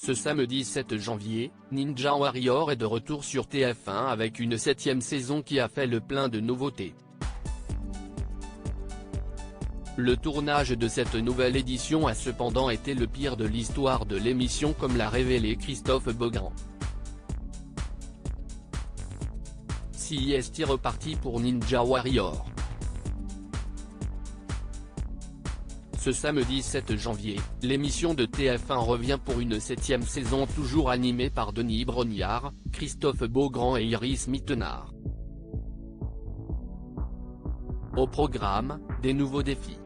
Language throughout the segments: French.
Ce samedi 7 janvier, Ninja Warrior est de retour sur TF1 avec une 7e saison qui a fait le plein de nouveautés. Le tournage de cette nouvelle édition a cependant été le pire de l'histoire de l'émission, comme l'a révélé Christophe Beaugrand. CIST reparti pour Ninja Warrior. Ce samedi 7 janvier, l'émission de TF1 revient pour une 7e saison toujours animée par Denis Brognard, Christophe Beaugrand et Iris Mittenard. Au programme, des nouveaux défis.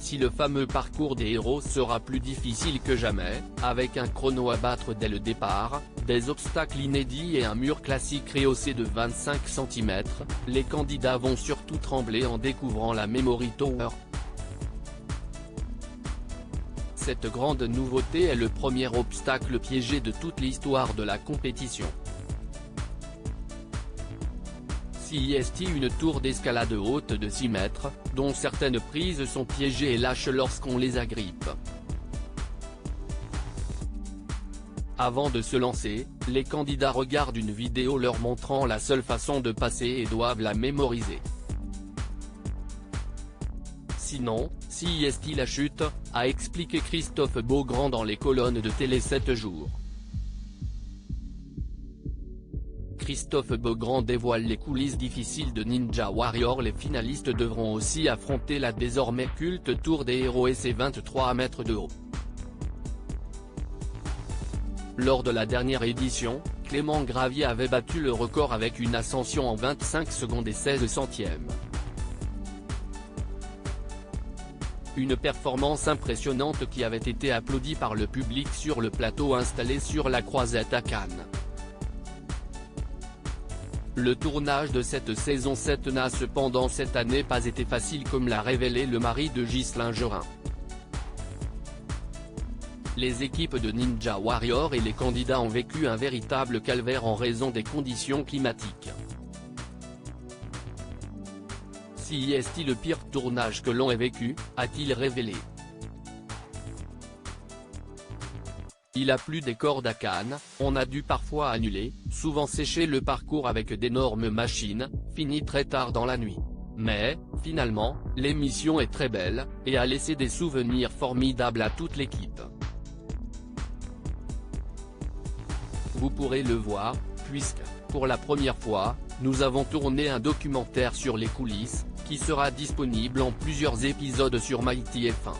Si le fameux parcours des héros sera plus difficile que jamais, avec un chrono à battre dès le départ, des obstacles inédits et un mur classique rehaussé de 25 cm, les candidats vont surtout trembler en découvrant la Memory Tower. Cette grande nouveauté est le premier obstacle piégé de toute l'histoire de la compétition. CIST, une tour d'escalade haute de 6 mètres, dont certaines prises sont piégées et lâches lorsqu'on les agrippe. Avant de se lancer, les candidats regardent une vidéo leur montrant la seule façon de passer et doivent la mémoriser. Sinon, CIST la chute, a expliqué Christophe Beaugrand dans les colonnes de Télé 7 jours. Christophe Beaugrand dévoile les coulisses difficiles de Ninja Warrior. Les finalistes devront aussi affronter la désormais culte Tour des Héros et ses 23 mètres de haut. Lors de la dernière édition, Clément Gravier avait battu le record avec une ascension en 25 secondes et 16 centièmes. Une performance impressionnante qui avait été applaudie par le public sur le plateau installé sur la Croisette à Cannes. Le tournage de cette saison 7 n'a cependant cette année pas été facile, comme l'a révélé le mari de Ghislain Gerin. Les équipes de Ninja Warrior et les candidats ont vécu un véritable calvaire en raison des conditions climatiques. CIST, le pire tournage que l'on ait vécu, a-t-il révélé. Il a plu des cordes à Cannes, on a dû parfois annuler, souvent sécher le parcours avec d'énormes machines, fini très tard dans la nuit. Mais, finalement, l'émission est très belle, et a laissé des souvenirs formidables à toute l'équipe. Vous pourrez le voir, puisque, pour la première fois, nous avons tourné un documentaire sur les coulisses, qui sera disponible en plusieurs épisodes sur MyTF1.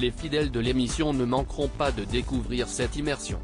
Les fidèles de l'émission ne manqueront pas de découvrir cette immersion.